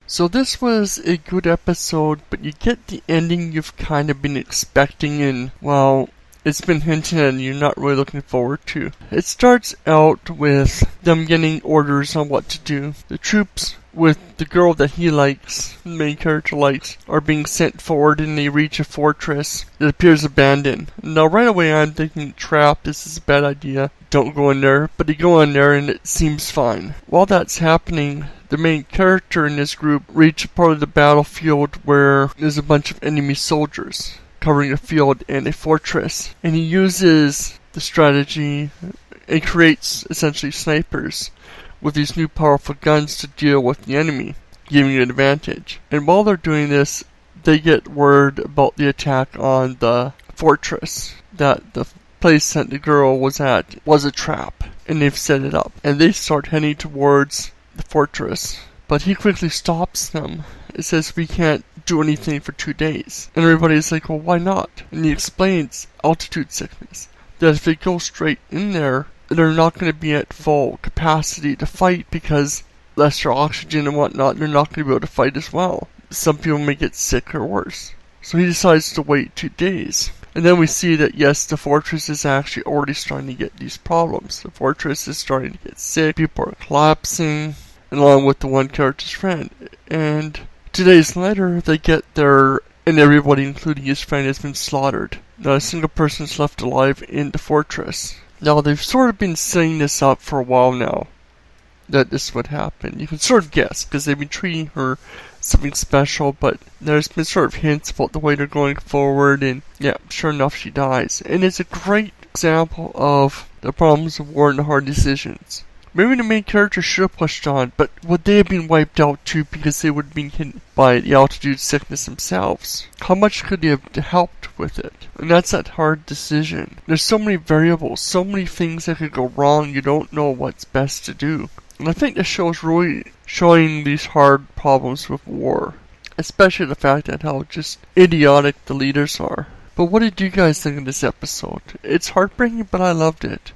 So this was a good episode, but you get the ending you've kind of been expecting and, well, it's been hinted and you're not really looking forward to. It starts out with them getting orders on what to do. The troops with the girl that he likes, the main character likes, are being sent forward and they reach a fortress that appears abandoned. Now right away I'm thinking, trap, this is a bad idea, don't go in there, but they go in there and it seems fine. While that's happening, the main character in this group reach a part of the battlefield where there's a bunch of enemy soldiers covering a field and a fortress, and he uses the strategy and creates essentially snipers with these new powerful guns to deal with the enemy, giving an advantage. And while they're doing this, they get word about the attack on the fortress, that the place that the girl was at was a trap, and they've set it up. And they start heading towards the fortress, but he quickly stops them. It says we can't do anything for 2 days. And everybody's like, well, why not? And he explains altitude sickness, that if they go straight in there, they're not going to be at full capacity to fight because lesser oxygen and whatnot, they're not going to be able to fight as well. Some people may get sick or worse. So he decides to wait 2 days. And then we see that, yes, the fortress is actually already starting to get these problems. The fortress is starting to get sick, people are collapsing, along with the one character's friend. And 2 days later, they get there, and everybody, including his friend, has been slaughtered. Not a single person is left alive in the fortress. Now, they've sort of been setting this up for a while now, that this would happen. You can sort of guess, because they've been treating her something special, but there's been sort of hints about the way they're going forward, and yeah, sure enough, she dies. And it's a great example of the problems of war and the hard decisions. Maybe the main character should have pushed on, but would they have been wiped out too because they would have been hit by the altitude sickness themselves? How much could they have helped with it? And that's that hard decision. There's so many variables, so many things that could go wrong, you don't know what's best to do. And I think the show is really showing these hard problems with war. Especially the fact that how just idiotic the leaders are. But what did you guys think of this episode? It's heartbreaking, but I loved it.